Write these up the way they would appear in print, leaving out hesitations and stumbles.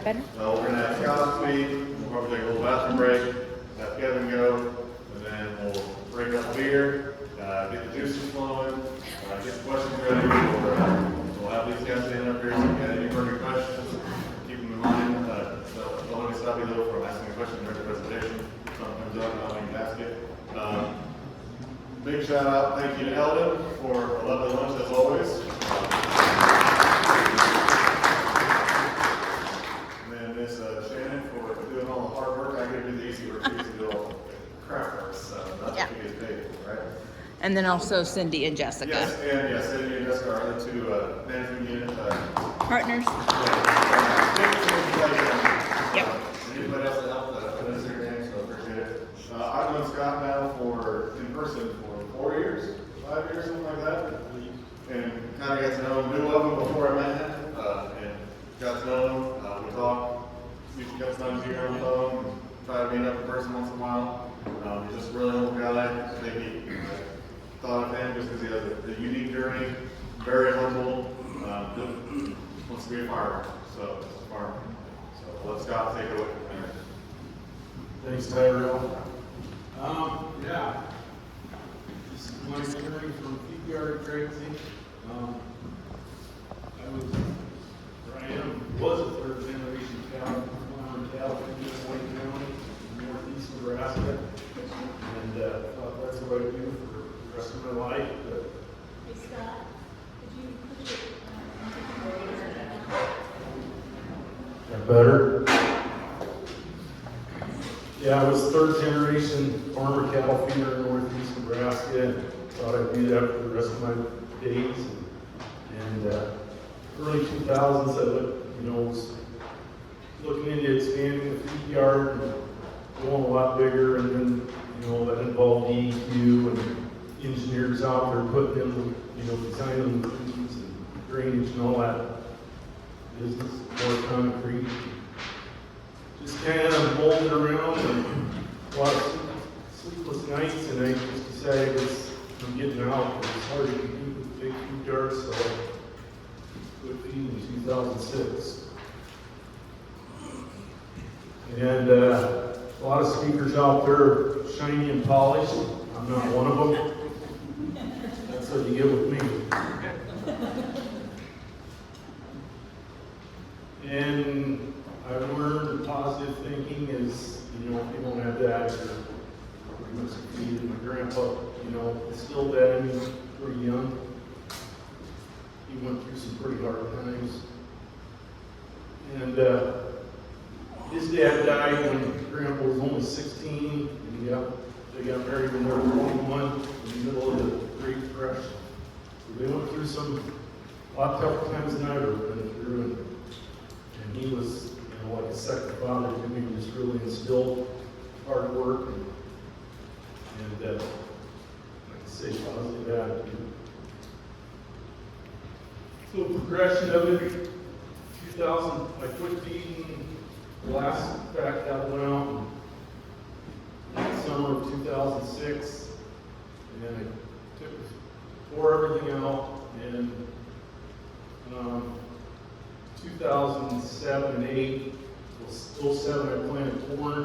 that better? We're going to have Scott speak. We'll probably take a little bathroom break, have Kevin go, and then we'll break up beer, get the juices flowing, get the questions ready. We'll have these guys stand up here. So if you have any further questions, keep them in mind. Don't let me stop you though from asking a question during the presentation. If something comes up, I'll make you ask it. Big shout out, thank you to Eldon for a lovely lunch as always. And then Miss Shannon for doing all the hard work. I get to do the easy work, she gets to do all the crap work, so not that we get paid, right? And then also Cindy and Jessica. Yes, and yes, Cindy and Jessica are the two management unit Partners. Yep. Anybody else that helped put us their names, so appreciate it. I've known Scott now in person for 4 years, 5 years, something like that. And kind of got to know him, knew of him before I met him, and got to know him. We talk, usually a couple times a year on the phone, try to meet up in person once in a while. He's just a really humble guy. Maybe thought of him just because he has a unique journey, very humble, wants to be a farmer, so it's a farmer. So let Scott take it away from there. Thanks, Tyrell. Yeah. This is my journey from feed yard crazy. Was a third generation cow farmer in Wayne County, northeast Nebraska, and thought that's what I do for the rest of my life. But Hey Scott, could you put your that better? Yeah, I was third generation farmer cattle feeder in northeast Nebraska. Thought I'd do that for the rest of my days. And early 2000s, was looking into expanding the feed yard and going a lot bigger. And then, that involved DEQ and engineers out there putting in, designing the feeds and drainage and all that business, more concrete. Just kind of molded around and a lot of sleepless nights, and I just decided I'm getting out. It was hard to compete with big feed yards, so I quit feeding in 2006. And a lot of speakers out there, shiny and polished. I'm not one of them. That's what you get with me. And I've learned positive thinking is, if you don't have that, you're pretty much defeated. My grandpa, instilled that in me pretty young. He went through some pretty hard times. And his dad died when grandpa was only 16. And they got married when they were 21 in the middle of the Great Depression. So they went through a lot tougher times than I've ever been through. And he was, like a second father to me. Just really instilled hard work and like I say, positive attitude. So progression of it, 2000, I quit feeding the last pack that went out in the summer of 2006, and then I tore everything out, and 2007 and 8, 07 I planted corn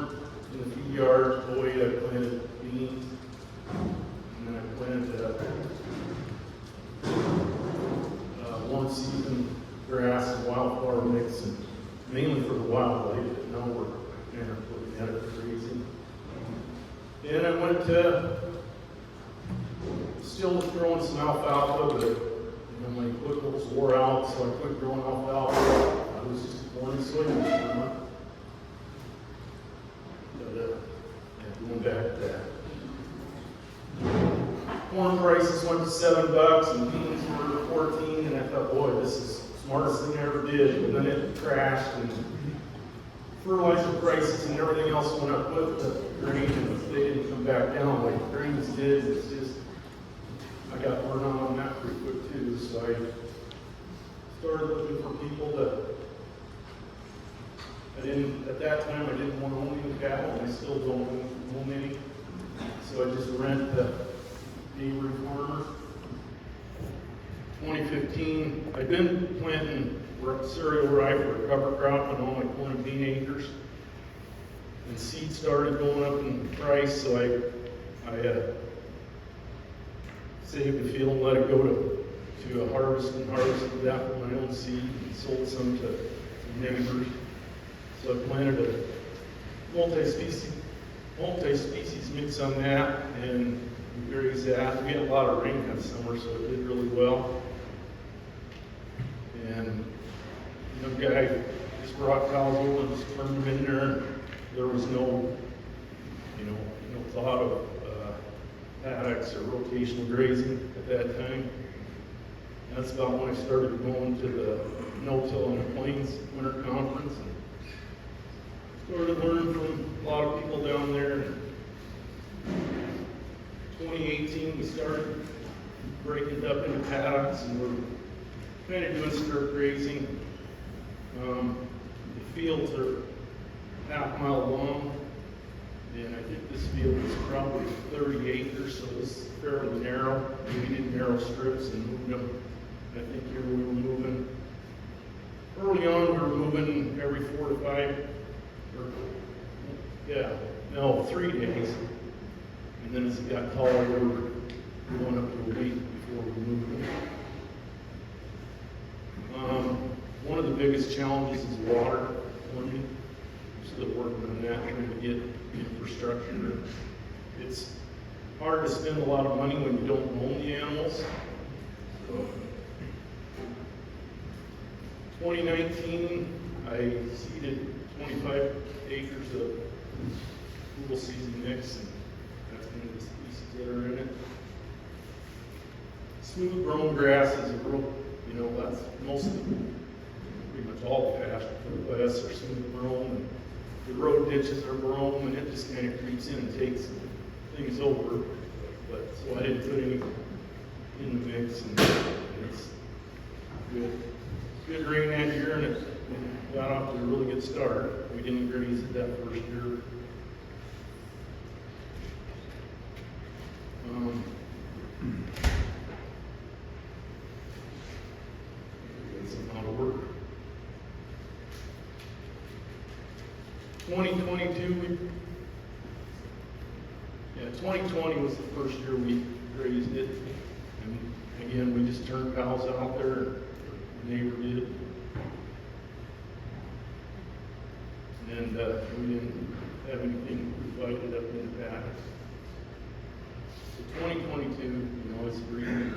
in the feed yard, 08 I planted beans, and then I planted one season grass and wildflower mix, and mainly for the wildlife, but now we're kind of looking at it crazy. Then I went to, still growing some alfalfa, but my equipment was wore out, so I quit growing alfalfa. I was just corn and soybean farmer. But going back to that. Corn prices went to $7 and beans were 14, and I thought, boy, this is the smartest thing I ever did. But then it crashed, and fertilizer prices and everything else went up with the grain, and they didn't come back down like the grains did. It's just, I got burned on that pretty quick too, so I started looking for people at that time I didn't want to own any cattle, and I still don't own any. So I just rent the neighboring farmer. 2015, I've been planting cereal rye for a cover crop on all my corn and bean acres. And seed started going up in price, so I saved the field and let it go to a harvest and harvested that for my own seed and sold some to neighbors. So I planted a multi-species mix on that and we grazed that. We had a lot of rain that summer, so it did really well. And the guy just brought cows over and just turned them in there. There was no thought of paddocks or rotational grazing at that time. And that's about when I started going to the No-Till on the Plains Winter Conference and started learning from a lot of people down there. In 2018, we started breaking it up into paddocks and we're kind of doing strip grazing. The fields are half-mile long, and I think this field is probably 30 acres, so it's fairly narrow. We did narrow strips and moved them. I think here we were moving, early on we were moving every 4 to 5, 3 days. And then as it got taller, we were going up to a week before we moved them. One of the biggest challenges is water for me. I'm still working on that, trying to get infrastructure. It's hard to spend a lot of money when you don't own the animals. So, 2019, I seeded 25 acres of Google season mix, and that's one of the species that are in it. Smooth grown grass is a real, that's most of the, pretty much all the pasture for the West are smooth grown, and the road ditches are grown, and it just kind of creeps in and takes things over. But so I didn't put any in the mix, and it's good rain that year, and it got off to a really good start. We didn't graze it that first year. Somehow to work. 2020 was the first year we grazed it, and again we just turned cows out there. The neighbor did, and we didn't have anything divided up in the paddocks. So 2022, it's breathing.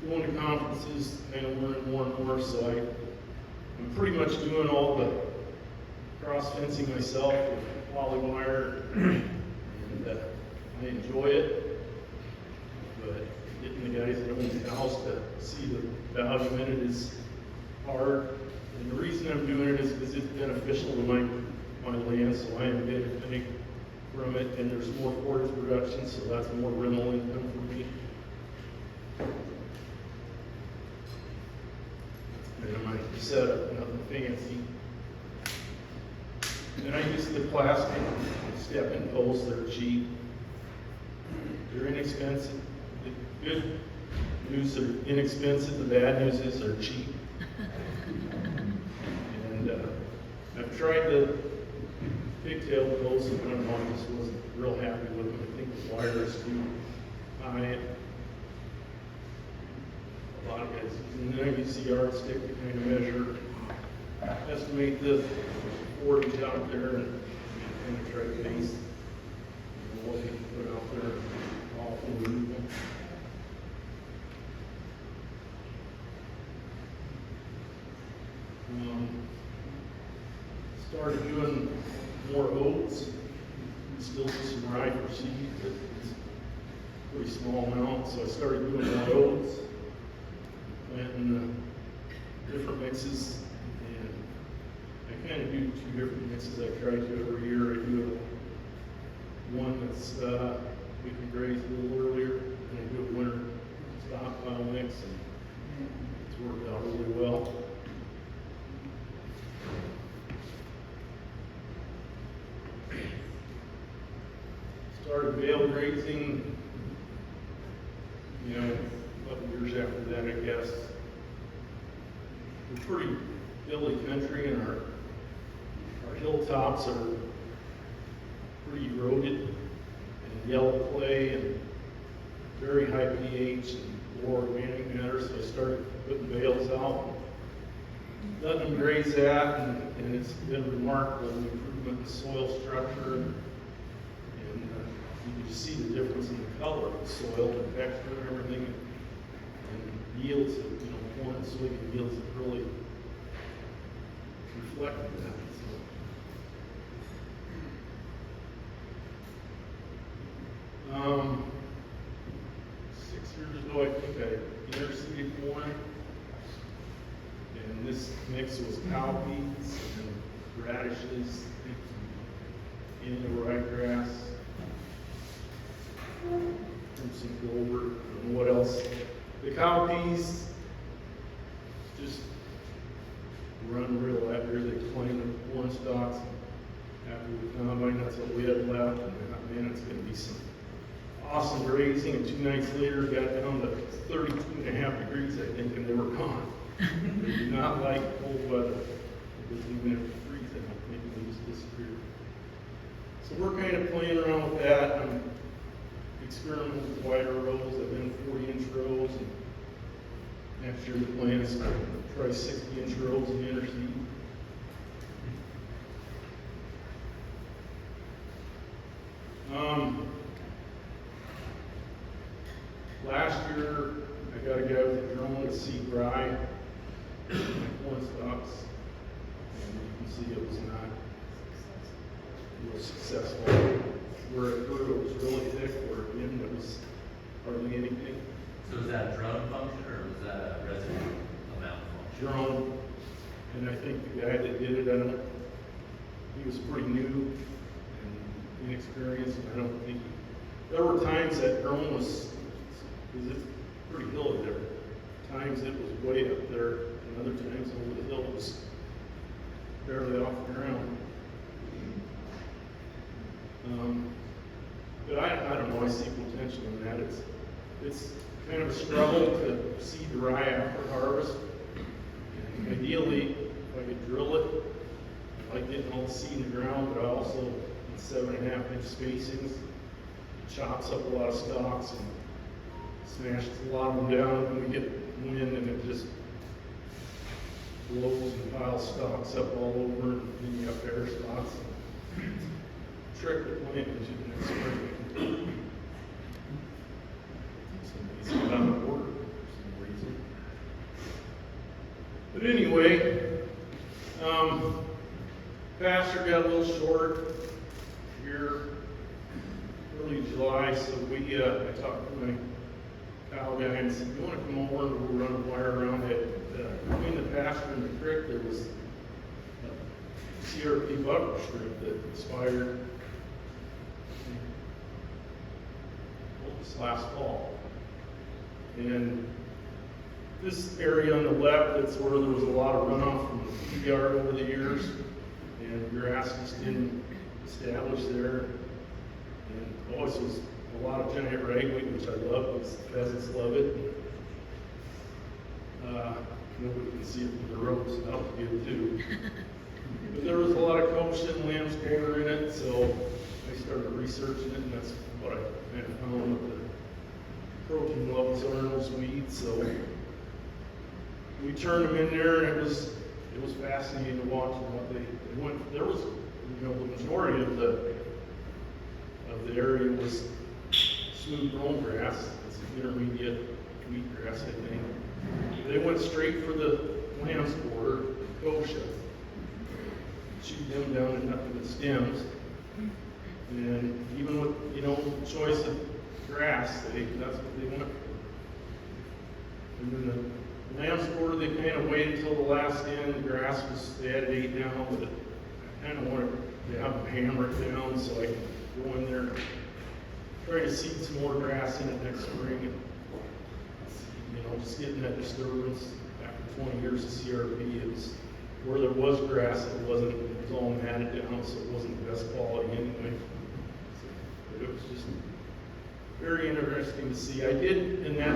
Going to conferences, learning more and more, so I'm pretty much doing all the cross fencing myself with poly wire, and I enjoy it, but getting the guys that own the house to see the value in it is hard. And the reason I'm doing it is because it's beneficial to my land, so I am benefiting from it, and there's more forage production, so that's more rental income for me. And my setup, nothing fancy. And I use the plastic step-in posts. They're cheap. They're inexpensive. The good news, they're inexpensive. The bad news is they're cheap. And I've tried the pigtail posts, and I don't know, I just wasn't real happy with them. I think the wire is too high. A lot of guys, and then I use the yardstick to kind of measure, estimate the forage out there, and kind of try to base what you can put out there off the roof. Started doing more oats. We still do some rye for seed, but it's a pretty small amount, so I started doing more oats. And different mixes, and I kind of do 2 different mixes. I try to every year. I do one that's we can graze a little earlier, and I do a winter stockpile mix, and it's worked out really well. Started bale grazing, a couple years after that, I guess. We're pretty hilly country, and our hilltops are pretty eroded and yellow clay and very high pH and low organic matter, so I started putting bales out, letting them graze that, and it's been remarkable, the improvement in soil structure, and you can just see the difference in the color of the soil, the texture and everything, and yields, corn and soybean yields have really reflected that. So. 6 years ago, I think I interseeded corn, and this mix was cowpeas and radishes and ryegrass, and some clover, and what else. The cowpeas just run real after they claim the corn stalks after the combine. That's what we had left, and man, it's going to be some awesome grazing, and 2 nights later got down to 32.5 degrees, I think, and they were gone. They do not like cold weather, because even if it freezes out, maybe they just disappear. So we're kind of playing around with that. I'm experimenting with wider rows. I've been 40-inch rows, and next year the plan is to try 60-inch rows in interseed. Last year, I got a guy with a drone to seed rye, corn stalks, and you can see it was not real successful. Where it grew, it was really thick, where again, it was hardly anything. So is that a drone function, or was that a residue amount function? Drone, and I think the guy that did it, he was pretty new and inexperienced, and I don't think there were times that drone was, because it's pretty hilly there. Times it was way up there, and other times over the hill it was barely off the ground. But I don't know, I see potential in that. It's kind of a struggle to seed the rye after harvest. And ideally, if I could drill it, I like getting all the seed in the ground, but I also need 7.5-inch spacings. It chops up a lot of stalks and smashes a lot of them down, and we get wind and it just blows and piles stalks up all over, and then you have bare spots. Trick the plant into the next spring. Somebody's got on the board for some reason. But anyway, pasture got a little short here early July, so I talked to my cow guy and said, you want to come over and we'll run a wire around it. Between the pasture and the creek, there was a CRP buffer strip that expired this last fall. And this area on the left, that's where there was a lot of runoff from the feed yard over the years, and grass just didn't establish there. And always was a lot of giant ragweed, which I love, because the pheasants love it. Nobody can see it from the road, so that was good too. But there was a lot of kosher lamb's quarter in it, so I started researching it, and that's what I kind of found with the protein levels are in those weeds. So we turned them in there, and it was fascinating to watch what they went. There was, the majority of the area was smooth brome grass. It's an intermediate wheatgrass, I think. They went straight for the lamb's quarter, kochia. Chewed them down and up to the stems. And even with, choice of grass, that's what they went for. And then the lamb's quarter, they kind of waited until the last end. The grass they had it ate down, but I kind of wanted to have them hammer it down so I could go in there and try to seed some more grass in it next spring. And, just getting that disturbance after 20 years of CRP, it was where there was grass, it was all matted down, so it wasn't the best quality anyway. But it was just very interesting to see. I did, in that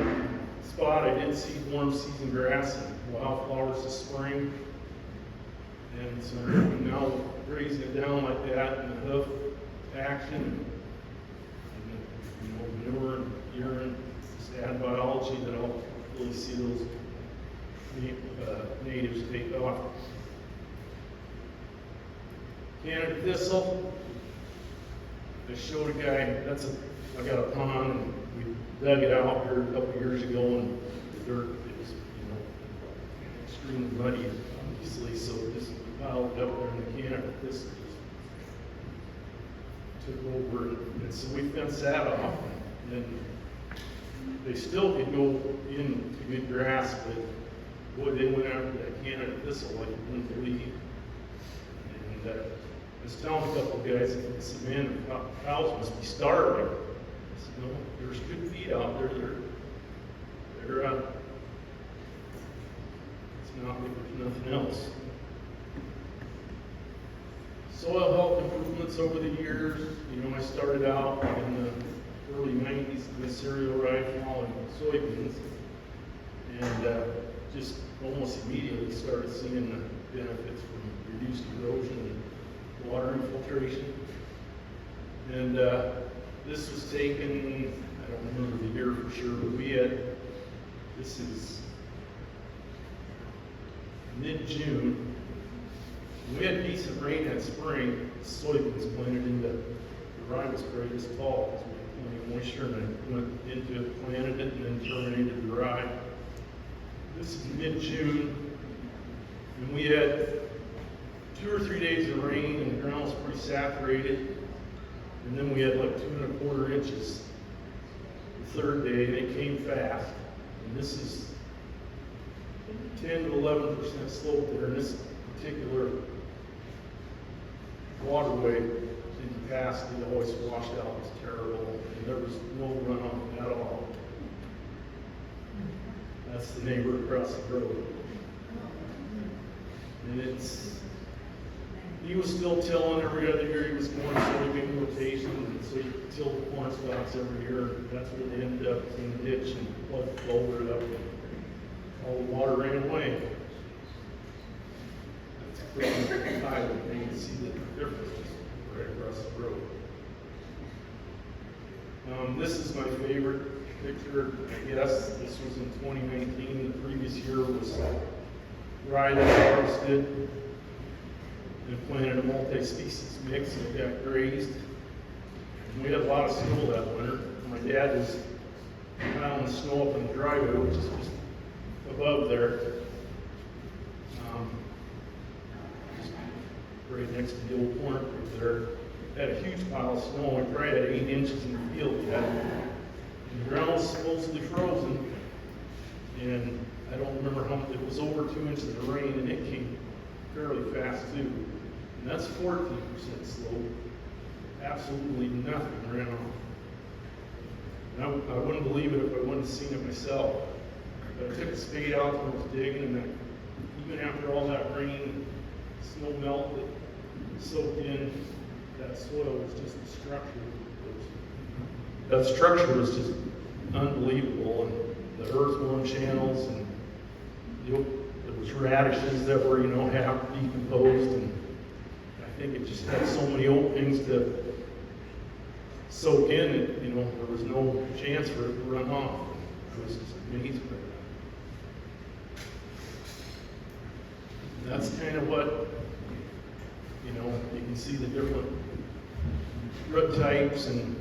spot, I did seed warm season grass and wildflowers this spring. And so now grazing it down like that and the hoof action, and manure and urine, just add biology that I'll really see those natives take off. Canada thistle. I showed a guy, I got a pond and we dug it out here a couple years ago and the dirt, it was, extremely muddy, obviously, so just piled up there in the Canada thistle took over and so we fenced that off and they still could go in to good grass, but boy, they went after that Canada thistle like you wouldn't believe. And I was telling a couple of guys, I said, man, the cows must be starving. I said, no, there's good feed out there. It's not like there's nothing else. Soil health improvements over the years. I started out in the early 90s with cereal rifle and soybeans, and just almost immediately started seeing the benefits from reduced erosion and water infiltration. And this was taken, I don't remember the year for sure, but this is mid-June. We had decent rain that spring. Soybeans planted into the rye was great this fall because we had plenty of moisture, and I went into it, planted it, and then terminated the rye. This is mid-June, and we had 2 or 3 days of rain, and the ground was pretty saturated. And then we had like 2¼ inches the third day, and it came fast. And this is 10 to 11% slope there, and this particular waterway in the past, it always washed out, was terrible, and there was no runoff at all. That's the neighbor across the road. And he was still tilling every other year. He was going soybean rotation, and so he tilled the corn stalks every year. That's where they ended up in the ditch and flooded it up, and all the water ran away. That's pretty high, but you can see the difference just right across the road. This is my favorite picture, I guess. This was in 2019. The previous year was rye that harvested and planted a multi-species mix, and it got grazed. And we had a lot of snow that winter. My dad was piling the snow up in the driveway, which is just above there. Just right next to the old corn crib there. Had a huge pile of snow. We probably had 8 inches in the field yet. And the ground was supposedly frozen. And I don't remember how much, it was over 2 inches of rain, and it came fairly fast too. And that's 14% slope. Absolutely nothing ran off. And I wouldn't believe it if I wouldn't have seen it myself. But I took a spade out when I was digging, and even after all that rain, snow melted, soaked in, that soil was just the structure. That structure was just unbelievable, and the earthworm channels, and there was radishes that were, half decomposed, and I think it just had so many openings to soak in it, there was no chance for it to run off. It was just amazing. And that's kind of what, you can see the different root types, and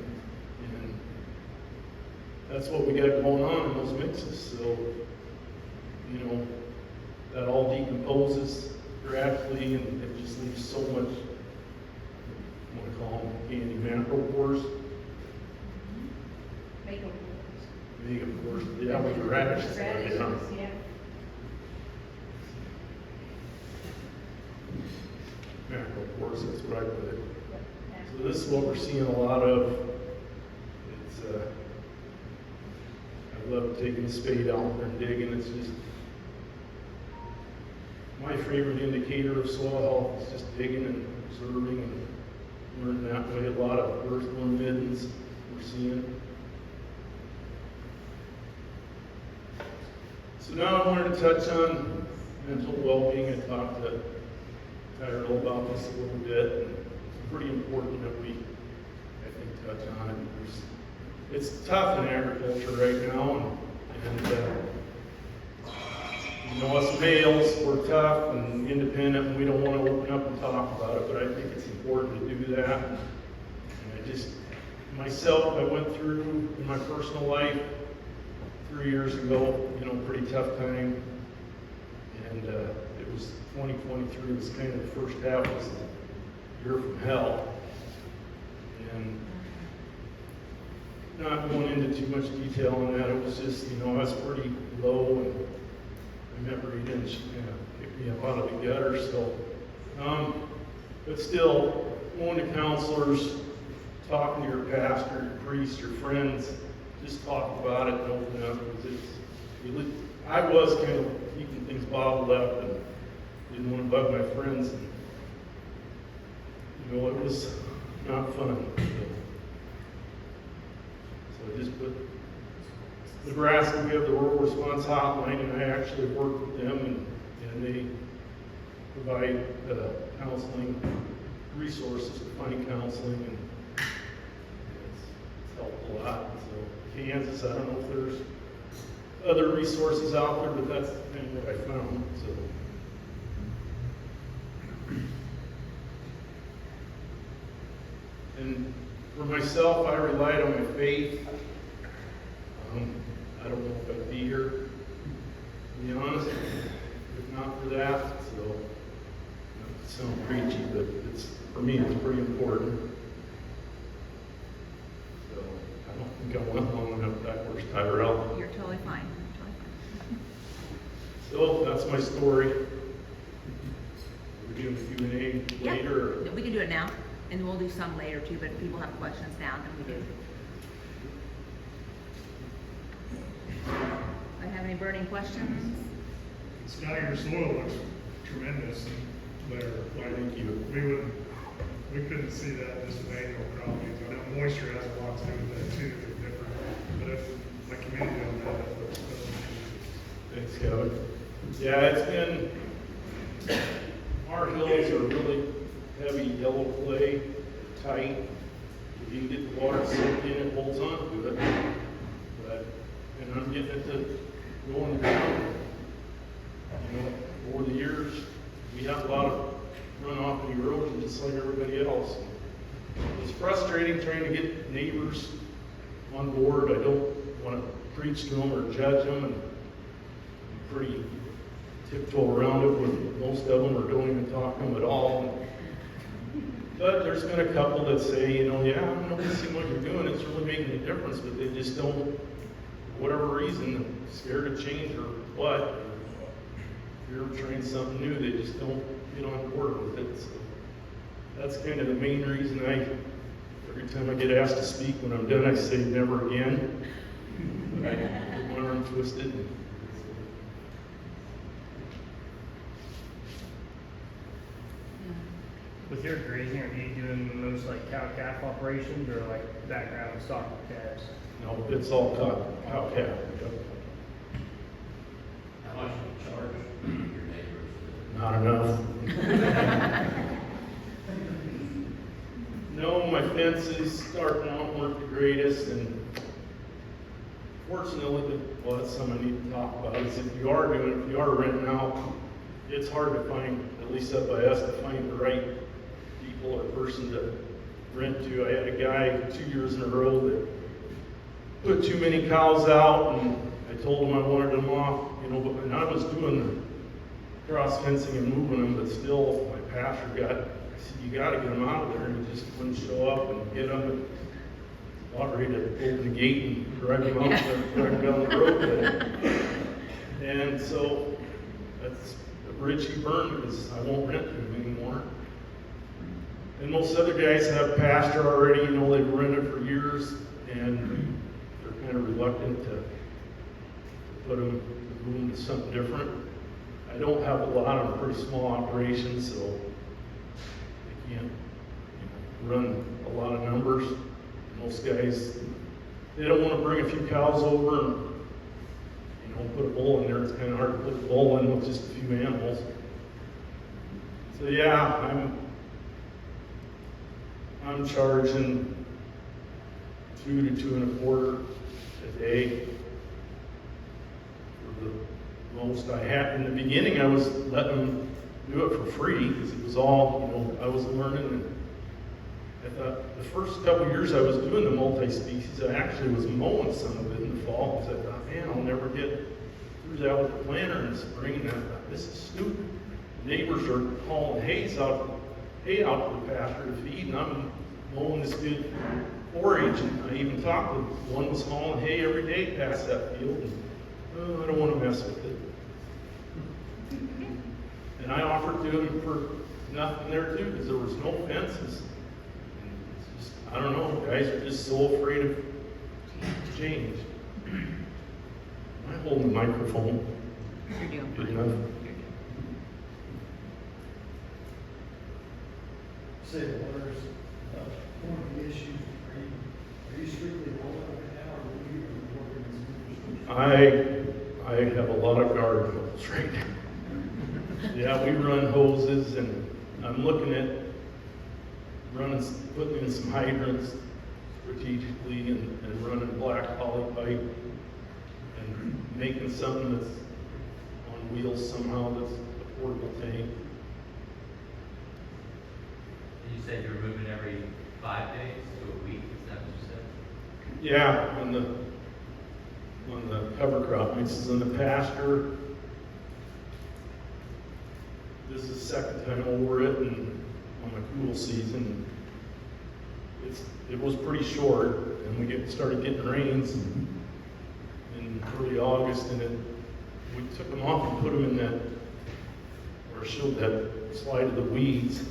that's what we got going on in those mixes. So, that all decomposes gradually, and it just leaves so much, I want to call them candy macropores. Megapores. Yeah, with the radishes. Radishes, yeah. Macropores, that's what I put it. So this is what we're seeing a lot of. It's I love taking the spade out there and digging. It's just my favorite indicator of soil health is just digging and observing and learning that way. A lot of earthworm middens we're seeing. So now I wanted to touch on mental well-being. I talked to tired about this a little bit. And it's pretty important that we, I think, touch on it. It's tough in agriculture right now, and you know, us males, we're tough and independent, and we don't want to open up and talk about it, but I think it's important to do that. And myself, I went through in my personal life 3 years ago, you know, pretty tough time. And it was 2023 was kind of the first half was the year from hell. And not going into too much detail on that, it was just, you know, I was pretty low, and I remember he didn't pick me up out of the gutter, so. But still, going to counselors, talking to your pastor, your priest, your friends, just talk about it and open up, because I was kind of keeping things bottled up and didn't want to bug my friends. And, you know, it was not fun. So I just put Nebraska, we have the Rural Response Hotline, and I actually work with them, and they provide counseling resources to find counseling, and it's helped a lot. So Kansas, I don't know if there's other resources out there, but that's kind of what I found. So. And for myself, I relied on my faith. I don't know if I'd be here, to be honest, if not for that. So, not to sound preachy, but for me, it's pretty important. So, I don't think I went long enough backwards, Tyrell. You're totally fine. So, that's my story. We're doing Q&A later. Yeah, we can do it now, and we'll do some later too, but if people have questions now, then we can. Do I have any burning questions? Scott, your soil looks tremendous there. Thank you. We couldn't see that in this manual probably. I know moisture has a lot to do with that too, it's different. But my community on that looks Thanks, Kevin. Yeah, it's been, our hills are really heavy yellow clay, tight. If you can get the water soaked in, it holds on to it. And I'm getting it to going down. You know, over the years, we have a lot of runoff and erosion just like everybody else. It's frustrating trying to get neighbors on board. I don't want to preach to them or judge them, and I'm pretty tiptoe around it with most of them, or don't even talk to them at all. But there's been a couple that say, you know, yeah, I'm noticing what you're doing, it's really making a difference, but they just don't, for whatever reason, scared of change or what. If you're trying something new, they just don't get on board with it. So that's kind of the main reason every time I get asked to speak, when I'm done, I say never again. But I get my arm twisted. With your grazing, are you doing most like cow-calf operations or like background stock calves? No, it's all cow calf. How much do you charge your neighbors? Not enough. No, my fences starting out weren't the greatest, and fortunately, well, that's something I need to talk about, is if you are renting out, it's hard to find, at least up by us, to find the right people or person to rent to. I had a guy 2 years in a row that put too many cows out, and I told him I wanted them off, you know, and I was doing the cross fencing and moving them, but still, my pastor I said, you gotta get them out of there, and he just wouldn't show up and get them, and about ready to open the gate and drive them out, drive them down the road. And so, that's a bridge he burned, because I won't rent to him anymore. And most other guys have pasture already, you know, they've rented for years, and they're kind of reluctant to put them, move them to something different. I don't have a lot, I'm a pretty small operation, so I can't run a lot of numbers. Most guys, they don't want to bring a few cows over and, you know, put a bull in there. It's kind of hard to put a bull in with just a few animals. So yeah, I'm charging 2 to 2.25 a day for the most I had. In the beginning, I was letting them do it for free because it was all, you know, I was learning. And I thought the first couple of years I was doing the multi-species, I actually was mowing some of it in the fall because I thought, man, I'll never get through that with the planter in the spring. And I thought, this is stupid. Neighbors are hauling hay out to the pasture to feed, and I'm mowing this big 4-H. And I even talked with one was hauling hay every day past that field. And, oh, I don't want to mess with it. And I offered to him for nothing there too, because there was no fences. And it's just, I don't know, guys are just so afraid of change. Am I holding the microphone? You're doing Good fine. enough? Say the owners, one of the issues, are you strictly mowing right now, or are you working as I have a lot of garden hose right now. Yeah, we run hoses, and I'm looking at putting in some hydrants strategically and running black poly pipe and making something that's on wheels somehow that's a portable tank. You said you're moving every 5 days to a week, is that what you said? Yeah, on the cover crop mixes in the pasture. This is the second time over it, and on the cool season, it was pretty short, and we started getting rains in early August, and we took them off and put them in that, or showed that slide of the weeds,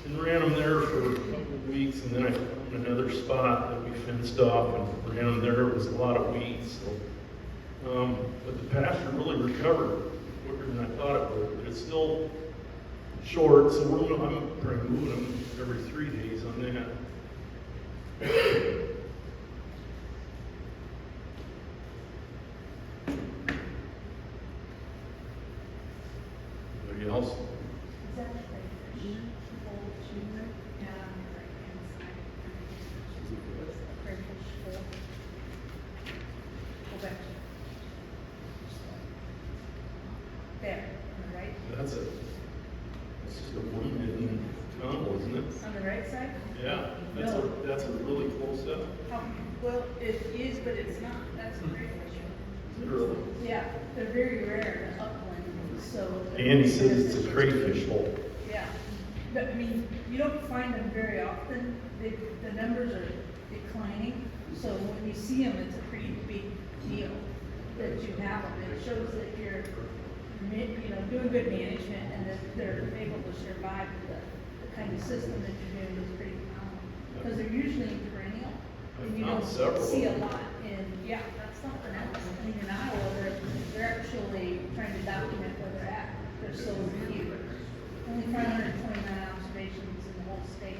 and ran them there for a couple of weeks, and then I found another spot that we fenced off and ran them there. It was a lot of weeds, so, but the pasture really recovered quicker than I thought it would, but it's still short, so I'm probably moving them every 3 days on that. Anybody else? Is that crayfish? Full tuber? Yeah, on the right-hand side. What's the crayfish for? Go back to. There, on the right, That's just a 1 minute tunnel, isn't it? on the right side? Yeah, No. that's a really close up. Well, it is, but it's not, that's a crayfish. Really? Yeah, they're very rare in the upland, so. Andy says it's a crayfish hole. Yeah, but I mean, you don't find them very often, the numbers are declining, so when you see them, it's a pretty big deal that you have them. It shows that you're, doing good management and that they're able to survive the kind of system that you're doing is pretty common. Because they're usually perennial, and you I've don't found several. see a lot in, yeah, that's something else. I mean, in Iowa, they're actually trying to document where they're at. They're so few. Only 529 observations in the whole state.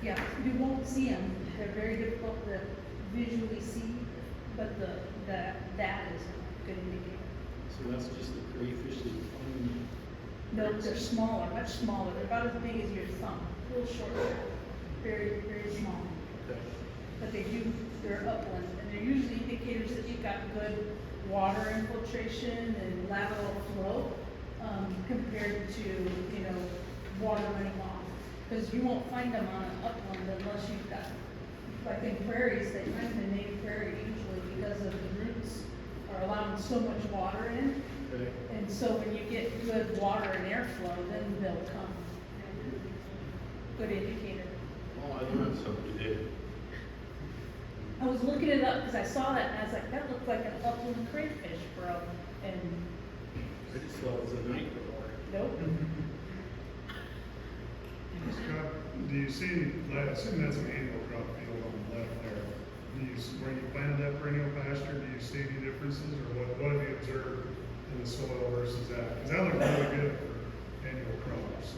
Yeah, you won't see them. They're very difficult to visually see, but that is a good indicator. So that's just the crayfish that you find. No, they're smaller, much smaller. They're about as big as your thumb, a little shorter, very, very small. Okay. But they're upland, and they're usually indicators that you've got good water infiltration and lateral flow, compared to, water running off. Because you won't find them on an upland unless you've got, like in prairies, they find them in native prairie usually because of the roots are allowing so much water in. Okay. And so when you get good water and airflow, then they'll come. Good indicator. Oh, I learned something today. I was looking it up because I saw that and I was like, that looked like an upland crayfish, bro. And I just thought it was a night before. nope. Scott, do you see, I assume that's an annual crop field on the left there. Where you planted that perennial pasture, do you see any differences, or what have you observed in the soil versus that? Because that looked really good for annual crops, so.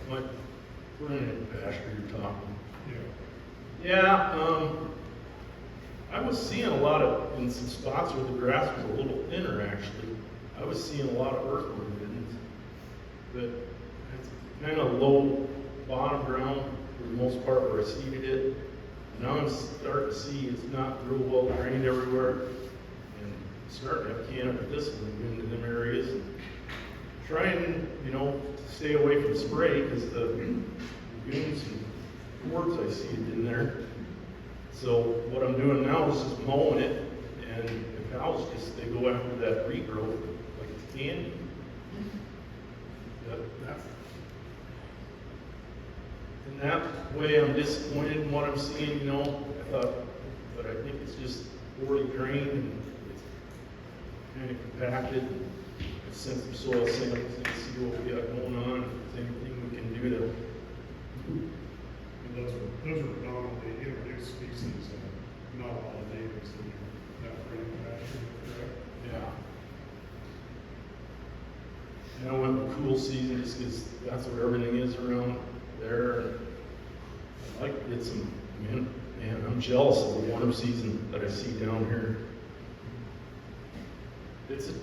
What perennial pasture you're talking? Yeah. Yeah, I was seeing a lot of, in some spots where the grass was a little thinner, actually, I was seeing a lot of earthworm mittens. But it's kind of low bottom ground for the most part where I seeded it. Now I'm starting to see it's not real well drained everywhere. And starting to have canopy thistle into them areas. And trying, to stay away from spray because the lagoons and worms I seeded in there. So what I'm doing now is just mowing it, and the cows they go after that regrowth like it's candy. And that way I'm disappointed in what I'm seeing, I thought, but I think it's just poorly drained and it's kind of compacted. I've sent some soil samples and see what we got going on, if there's anything we can do to. And those were predominantly introduced species, and not all the natives in that frame pasture, correct? Yeah. And I went with cool season just because that's where everything is around there. I'd like to get some, man, I'm jealous of the warm season that I see down here. It's a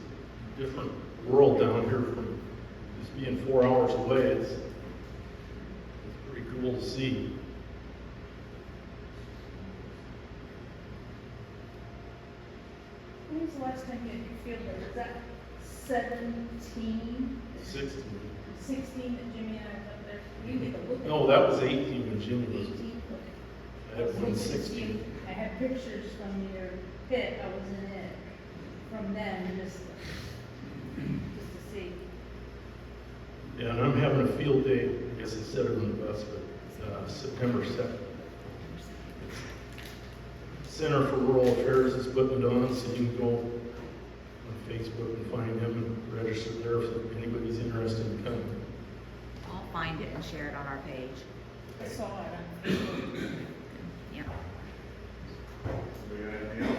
different world down here from just being 4 hours away. It's pretty cool to see. When was the last time you had your field day? Was that 17, 16. 16 that Jimmy and I was up there? We didn't get to look at No, that was 18 when Jimmy was. 18. I had one 16. I had pictures from your pit, I was in it, from them, just to see. Yeah, and I'm having a field day, I guess I said it on the bus, but September 2nd. Center for Rural Affairs is putting it on, so you can go on Facebook and find them and register there if anybody's interested in coming. I'll find it and share it on our page. I saw it on Facebook. Yeah. We got anything else?